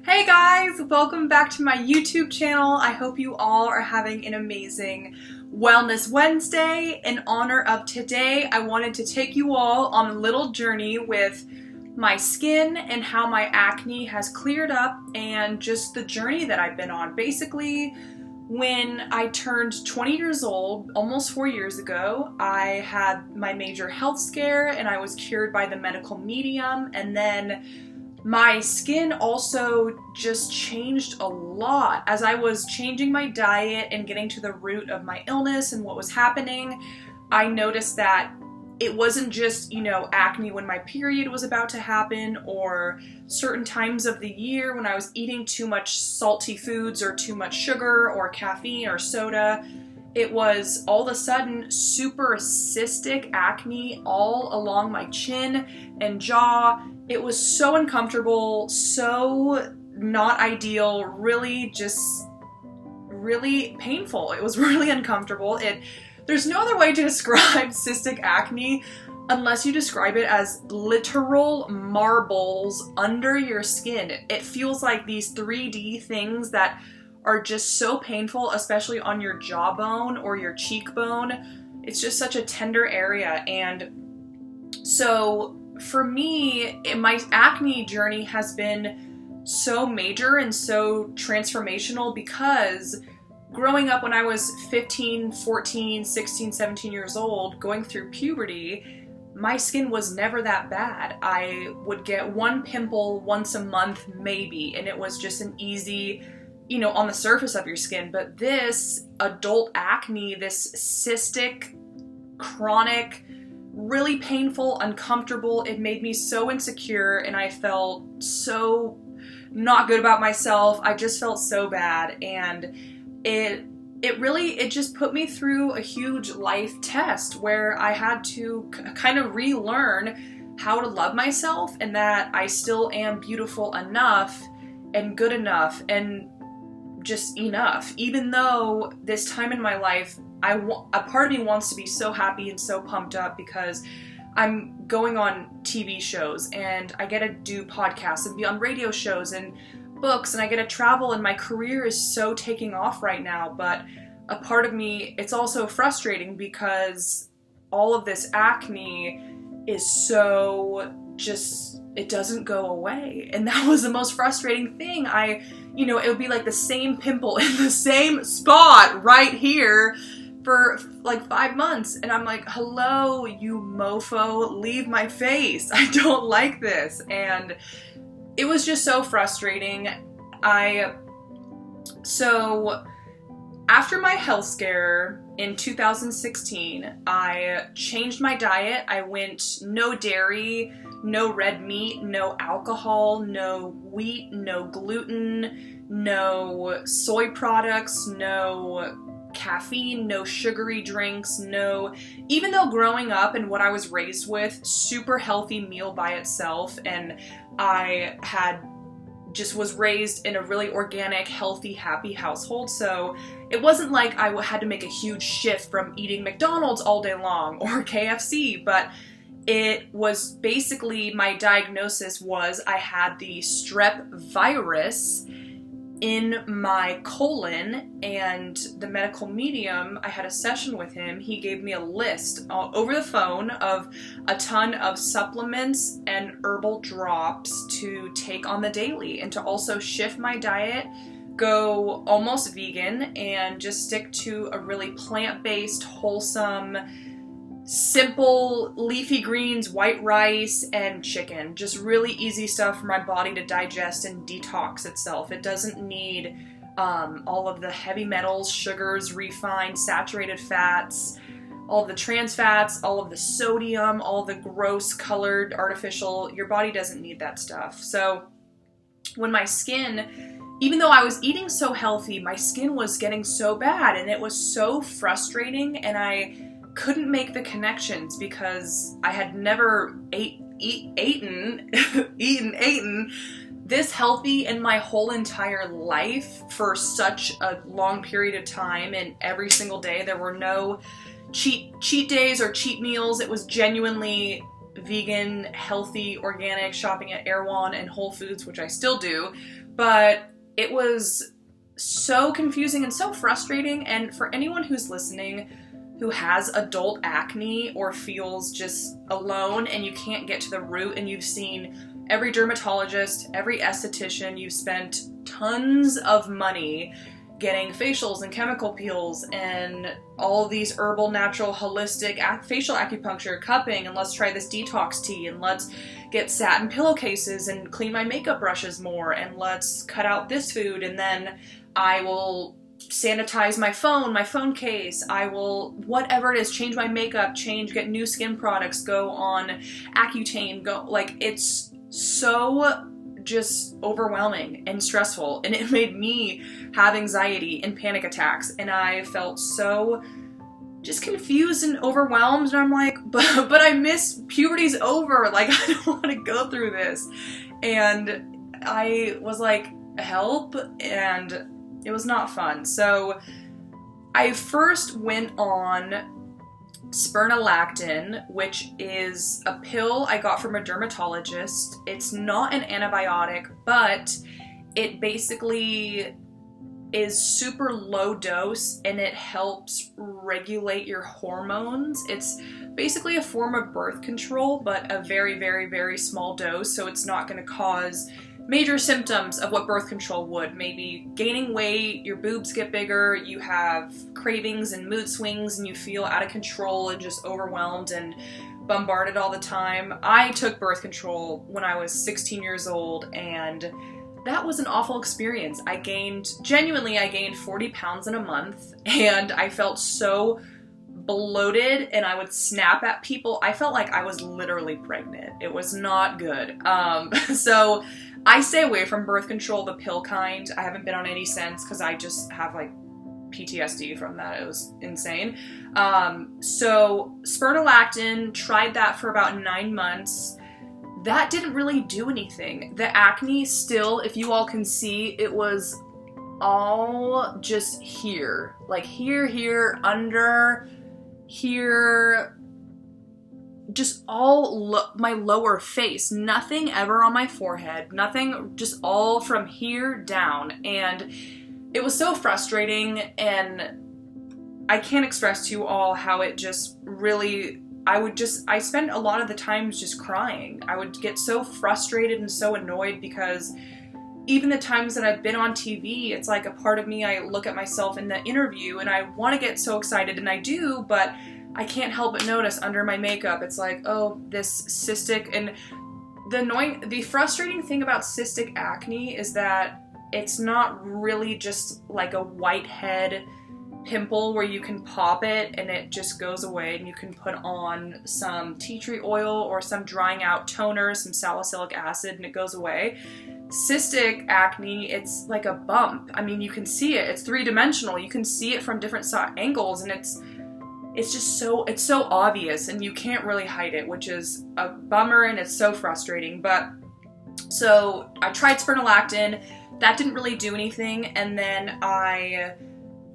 Hey guys, welcome back to my YouTube channel. I hope you all are having an amazing Wellness Wednesday. In honor of today, I wanted to take you all on a little journey with my skin and how my acne has cleared up and just the journey that I've been on. Basically, when I turned 20 years old, almost 4 years ago, I had my major health scare and I was cured by the medical medium, and then my skin also just changed a lot. As I was changing my diet and getting to the root of my illness and what was happening, I noticed that it wasn't just, acne when my period was about to happen or certain times of the year when I was eating too much salty foods or too much sugar or caffeine or soda. It was all of a sudden super cystic acne all along my chin and jaw. It was so uncomfortable, so not ideal, really painful. It was really uncomfortable. There's no other way to describe cystic acne unless you describe it as literal marbles under your skin. It feels like these 3D things that are just so painful, especially on your jawbone or your cheekbone. It's just such a tender area. And so for me, my acne journey has been so major and so transformational because growing up when I was 15, 14, 16, 17 years old, going through puberty, my skin was never that bad. I would get one pimple once a month maybe, and it was just an easy, on the surface of your skin. But this adult acne, this cystic, chronic, really painful, uncomfortable, it made me so insecure and I felt so not good about myself. I just felt so bad, and it just put me through a huge life test where I had to kind of relearn how to love myself and that I still am beautiful enough and good enough and just enough, even though this time in my life a part of me wants to be so happy and so pumped up because I'm going on TV shows and I get to do podcasts and be on radio shows and books and I get to travel and my career is so taking off right now. But a part of me, it's also frustrating because all of this acne is so just, it doesn't go away. And that was the most frustrating thing. It would be like the same pimple in the same spot right here for like 5 months, and I'm like, hello, you mofo, leave my face. I don't like this. And it was just so frustrating. So after my health scare in 2016, I changed my diet. I went no dairy, no red meat, no alcohol, no wheat, no gluten, no soy products, no caffeine, no sugary drinks, even though growing up and what I was raised with, super healthy meal by itself, and I was raised in a really organic, healthy, happy household, so it wasn't like I had to make a huge shift from eating McDonald's all day long or KFC, but it was basically, my diagnosis was I had the strep virus in my colon, and the medical medium, I had a session with him. He gave me a list over the phone of a ton of supplements and herbal drops to take on the daily and to also shift my diet, go almost vegan, and just stick to a really plant-based, wholesome, simple leafy greens, white rice, and chicken. Just really easy stuff for my body to digest and detox itself. It doesn't need all of the heavy metals, sugars, refined, saturated fats, all of the trans fats, all of the sodium, all the gross colored artificial. Your body doesn't need that stuff. So when my skin, even though I was eating so healthy, my skin was getting so bad and it was so frustrating, and I couldn't make the connections because I had never eaten this healthy in my whole entire life for such a long period of time, and every single day there were no cheat days or cheat meals. It was genuinely vegan, healthy, organic, shopping at Erewhon and Whole Foods, which I still do. but it was so confusing and so frustrating. And for anyone who's listening who has adult acne or feels just alone and you can't get to the root, and you've seen every dermatologist, every esthetician, you've spent tons of money getting facials and chemical peels and all these herbal, natural, holistic facial acupuncture, cupping, and let's try this detox tea, and let's get satin pillowcases and clean my makeup brushes more, and let's cut out this food, and then I will sanitize my phone case, I will, whatever it is, change my makeup, get new skin products, go on Accutane, it's so just overwhelming and stressful, and it made me have anxiety and panic attacks, and I felt so just confused and overwhelmed, and I'm like, but I miss puberty's over, like I don't want to go through this. And I was like, help, and it was not fun. So I first went on spironolactone, which is a pill I got from a dermatologist. It's not an antibiotic, but it basically is super low dose, and it helps regulate your hormones. It's basically a form of birth control, but a very, very, very small dose, so it's not going to cause major symptoms of what birth control would. Maybe gaining weight, your boobs get bigger, you have cravings and mood swings, and you feel out of control and just overwhelmed and bombarded all the time. I took birth control when I was 16 years old, and that was an awful experience. I gained 40 pounds in a month, and I felt so bloated, and I would snap at people. I felt like I was literally pregnant. It was not good. So I stay away from birth control, the pill kind. I haven't been on any since because I just have like PTSD from that. It was insane. So spironolactone, tried that for about 9 months. That didn't really do anything. The acne still, if you all can see, it was all just here. Like here, under, here, just all my lower face. Nothing ever on my forehead. Nothing, just all from here down. And it was so frustrating, and I can't express to you all how it just really... I spent a lot of the times just crying. I would get so frustrated and so annoyed because even the times that I've been on TV, it's like a part of me, I look at myself in the interview and I want to get so excited, and I do, but I can't help but notice under my makeup, it's like, oh, this cystic. And the frustrating thing about cystic acne is that it's not really just like a whitehead pimple where you can pop it and it just goes away, and you can put on some tea tree oil or some drying out toner, some salicylic acid, and it goes away. Cystic acne, it's like a bump. I mean, you can see it. It's three-dimensional. You can see it from different angles, and it's just so obvious, and you can't really hide it, which is a bummer, and it's so frustrating. But so I tried spironolactone. That didn't really do anything, and then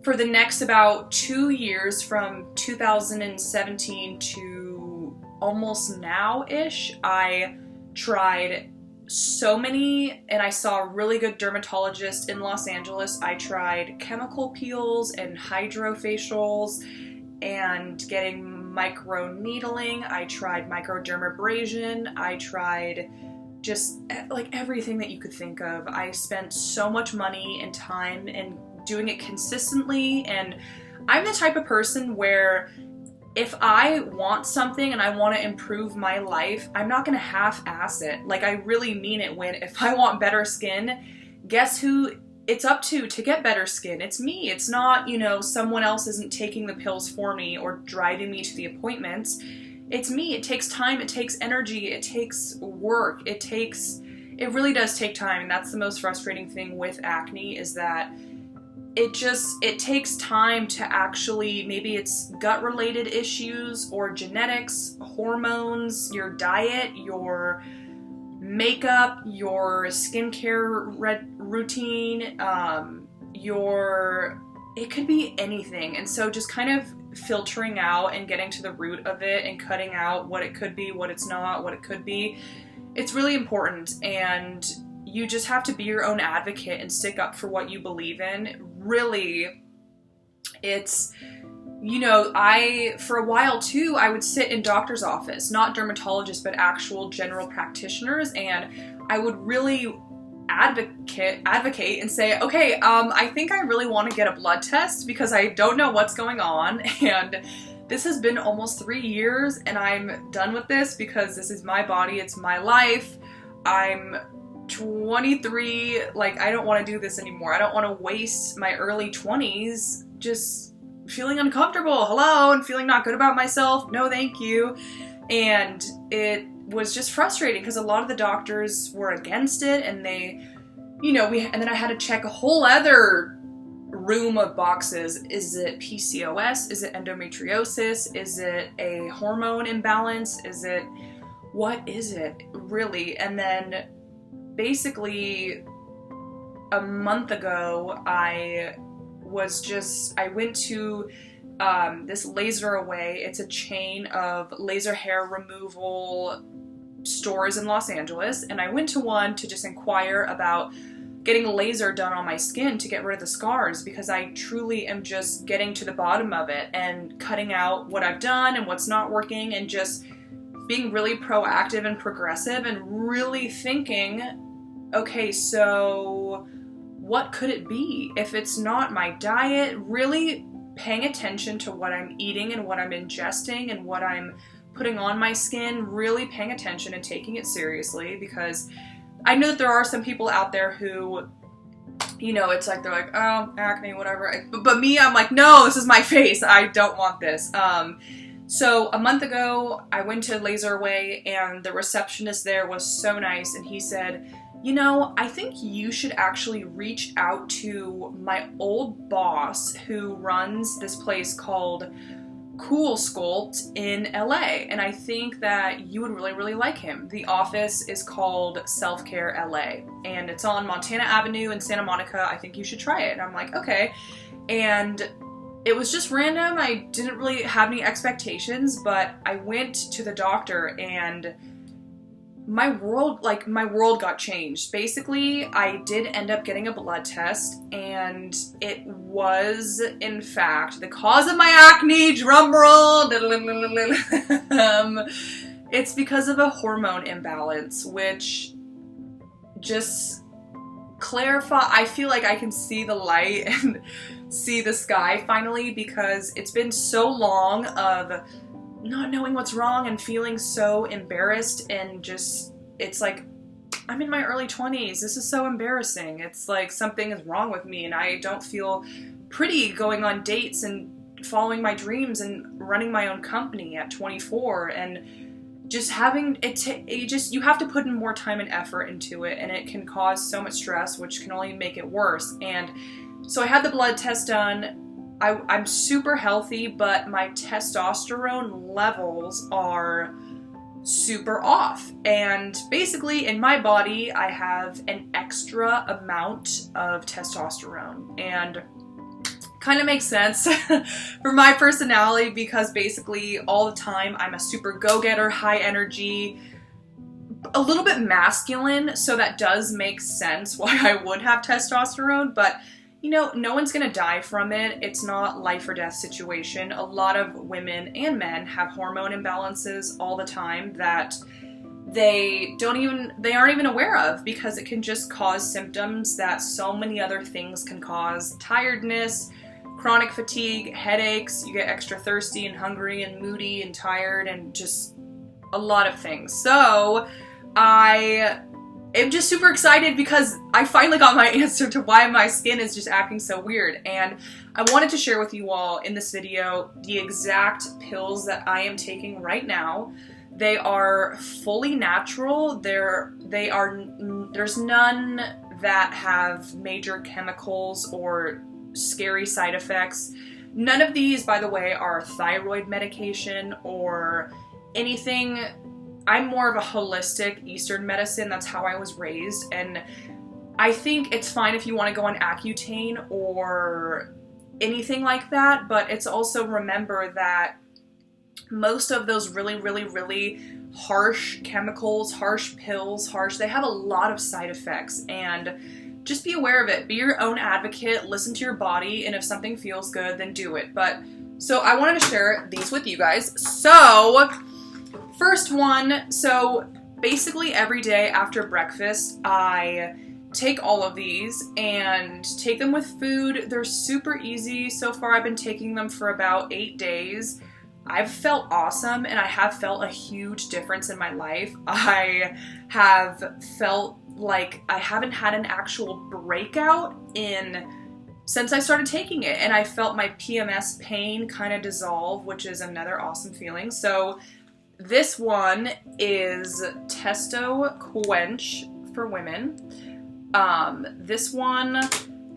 for the next about 2 years, from 2017 to almost now-ish, I tried so many, and I saw a really good dermatologist in Los Angeles. I tried chemical peels and hydrofacials and getting micro needling. I tried microdermabrasion. I tried just like everything that you could think of. I spent so much money and time and doing it consistently, and I'm the type of person where if I want something and I want to improve my life, I'm not going to half-ass it. Like, I really mean it. When if I want better skin, guess who it's up to get better skin? It's me. It's not, someone else isn't taking the pills for me or driving me to the appointments. It's me. It takes time, it takes energy, it takes work, it really does take time. And that's the most frustrating thing with acne, is that it takes time to actually, maybe it's gut related issues or genetics, hormones, your diet, your makeup, your skincare routine, it could be anything. And so just kind of filtering out and getting to the root of it and cutting out what it could be, what it's not, what it could be, it's really important. And you just have to be your own advocate and stick up for what you believe in. Really, it's, you know, for a while too, I would sit in doctor's office, not dermatologists, but actual general practitioners, and I would really advocate and say, okay, I think I really want to get a blood test because I don't know what's going on, and this has been almost 3 years, and I'm done with this because this is my body, it's my life. I'm 23, like, I don't want to do this anymore. I don't want to waste my early 20s just feeling uncomfortable, hello, and feeling not good about myself. No, thank you. And it was just frustrating because a lot of the doctors were against it, and they, you know, and then I had to check a whole other room of boxes. Is it PCOS? Is it endometriosis? Is it a hormone imbalance? What is it really? And then basically a month ago, I went to this Laser Away. It's a chain of laser hair removal stores in Los Angeles, and I went to one to just inquire about getting a laser done on my skin to get rid of the scars, because I truly am just getting to the bottom of it and cutting out what I've done and what's not working, and just being really proactive and progressive and really thinking, okay, so what could it be? If it's not my diet, really paying attention to what I'm eating and what I'm ingesting and what I'm putting on my skin, really paying attention and taking it seriously, because I know that there are some people out there who, you know, it's like, they're like, oh, acne, whatever. But me, I'm like, no, this is my face. I don't want this. So a month ago, I went to Laser Away, and the receptionist there was so nice, and he said, you know, I think you should actually reach out to my old boss who runs this place called Cool Sculpt in LA, and I think that you would really, really like him. The office is called Self Care LA, and it's on Montana Avenue in Santa Monica. I think you should try it. And I'm like, okay. And it was just random. I didn't really have any expectations, but I went to the doctor, and my world got changed. Basically, I did end up getting a blood test, and it was, in fact, the cause of my acne, drumroll, it's because of a hormone imbalance, which just I feel like I can see the light and see the sky finally, because it's been so long of not knowing what's wrong and feeling so embarrassed, and just, it's like, I'm in my early 20s. This is so embarrassing. It's like something is wrong with me, and I don't feel pretty going on dates and following my dreams and running my own company at 24, and just having it, you have to put in more time and effort into it, and it can cause so much stress, which can only make it worse. And so I had the blood test done. I'm super healthy, but my testosterone levels are super off. And basically, in my body, I have an extra amount of testosterone. And kind of makes sense for my personality, because basically all the time I'm a super go-getter, high energy, a little bit masculine, so that does make sense why I would have testosterone. But you know, no one's gonna die from it. It's not life or death situation. A lot of women and men have hormone imbalances all the time that they aren't even aware of, because it can just cause symptoms that so many other things can cause. Tiredness, chronic fatigue, headaches, you get extra thirsty and hungry and moody and tired, and just a lot of things. So I'm just super excited because I finally got my answer to why my skin is just acting so weird. And I wanted to share with you all in this video the exact pills that I am taking right now. They are fully natural. There's none that have major chemicals or scary side effects. None of these, by the way, are thyroid medication or anything. I'm more of a holistic Eastern medicine. That's how I was raised. And I think it's fine if you want to go on Accutane or anything like that. But it's also, remember that most of those really, really, really harsh chemicals, harsh pills, they have a lot of side effects, and just be aware of it. Be your own advocate, listen to your body, and if something feels good, then do it. So I wanted to share these with you guys. So, first one, so basically every day after breakfast, I take all of these and take them with food. They're super easy. So far, I've been taking them for about 8 days. I've felt awesome, and I have felt a huge difference in my life. I have felt like I haven't had an actual breakout since I started taking it, and I felt my PMS pain kind of dissolve, which is another awesome feeling. So this one is Testo Quench for women. This one,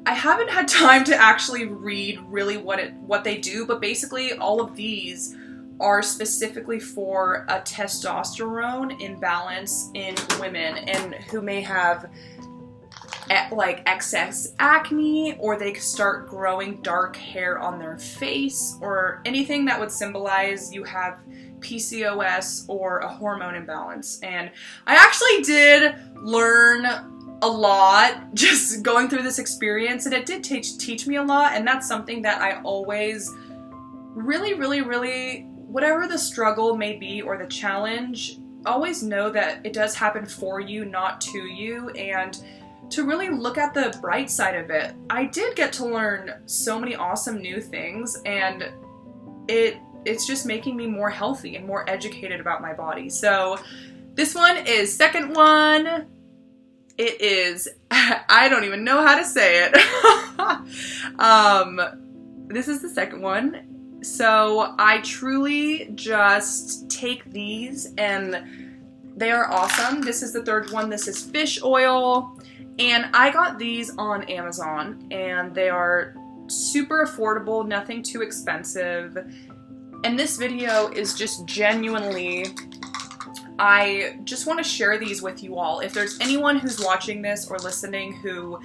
I haven't had time to actually read really what they do, but basically all of these are specifically for a testosterone imbalance in women and who may have like excess acne, or they start growing dark hair on their face, or anything that would symbolize you have PCOS or a hormone imbalance. And I actually did learn a lot just going through this experience, and it did teach me a lot, and that's something that I always really, whatever the struggle may be or the challenge, always know that it does happen for you, not to you, and to really look at the bright side of it. I did get to learn so many awesome new things, and it's just making me more healthy and more educated about my body. So this one is second one. It is, I don't even know how to say it. This is the second one. So I truly just take these and they are awesome. This is the third one. This is fish oil. And I got these on Amazon, and they are super affordable, nothing too expensive. And this video is just genuinely, I just want to share these with you all. If there's anyone who's watching this or listening who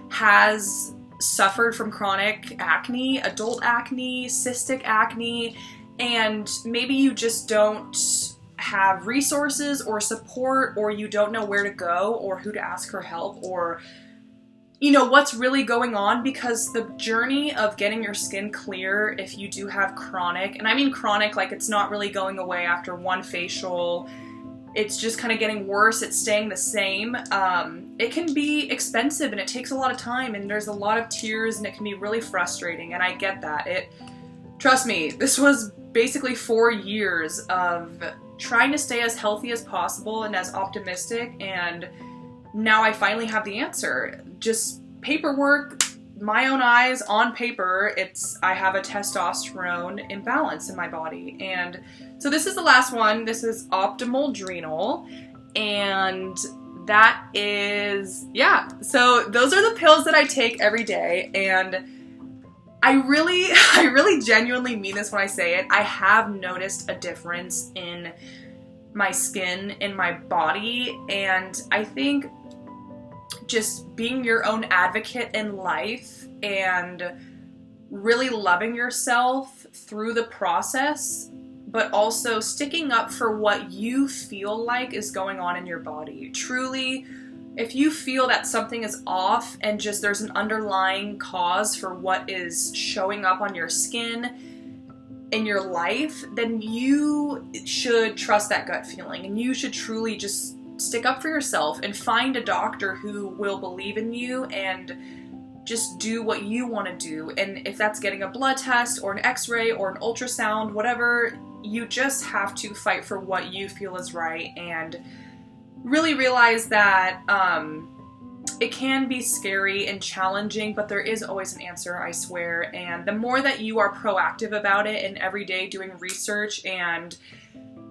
has suffered from chronic acne, adult acne, cystic acne, and maybe you just don't have resources or support, or you don't know where to go or who to ask for help, or you know what's really going on, because the journey of getting your skin clear, if you do have chronic, and I mean chronic like it's not really going away after one facial, it's just kind of getting worse, it's staying the same, it can be expensive and it takes a lot of time and there's a lot of tears and it can be really frustrating, and I get that. Trust me, this was basically 4 years of trying to stay as healthy as possible and as optimistic, and now I finally have the answer. Just paperwork, my own eyes on paper, I have a testosterone imbalance in my body. And so this is the last one. This is Optimal Adrenal, and that is, yeah. So those are the pills that I take every day, and I really genuinely mean this when I say it. I have noticed a difference in my skin, in my body, and I think just being your own advocate in life and really loving yourself through the process, but also sticking up for what you feel like is going on in your body. Truly, if you feel that something is off and just there's an underlying cause for what is showing up on your skin in your life, then you should trust that gut feeling, and you should truly just stick up for yourself and find a doctor who will believe in you and just do what you want to do. And if that's getting a blood test or an x-ray or an ultrasound, whatever, you just have to fight for what you feel is right, and really realize that it can be scary and challenging, but there is always an answer, I swear. And the more that you are proactive about it and every day doing research and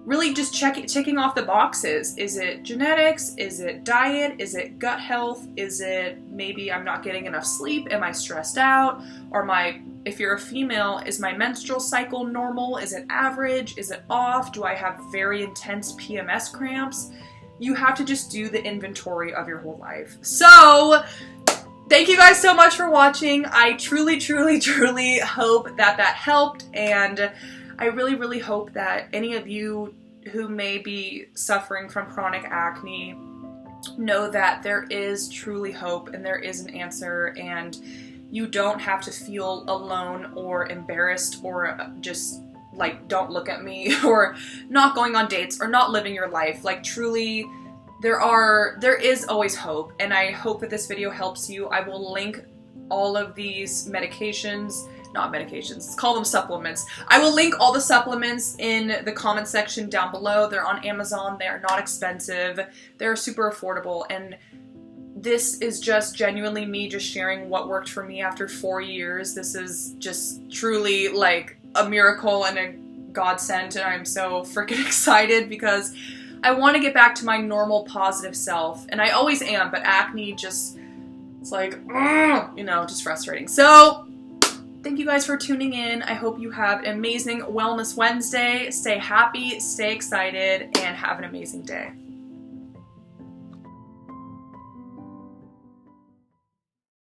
really just ticking off the boxes. Is it genetics? Is it diet? Is it gut health? Is it maybe I'm not getting enough sleep? Am I stressed out? Or if you're a female, is my menstrual cycle normal? Is it average? Is it off? Do I have very intense PMS cramps? You have to just do the inventory of your whole life. So, thank you guys so much for watching. I truly hope that helped, and I really hope that any of you who may be suffering from chronic acne, know that there is truly hope and there is an answer, and you don't have to feel alone or embarrassed or just like, don't look at me, or not going on dates or not living your life. Like, truly, there is always hope, and I hope that this video helps you. I will link all of these medications, not medications, call them supplements. I will link all the supplements in the comment section down below. They're on Amazon. They are not expensive. They're super affordable, and this is just genuinely me just sharing what worked for me after 4 years. This is just truly like a miracle and a godsend, and I'm so freaking excited because I want to get back to my normal positive self, and I always am, but acne just, it's like, you know, just frustrating. So thank you guys for tuning in. I hope you have an amazing Wellness Wednesday. Stay happy, stay excited, and have an amazing day.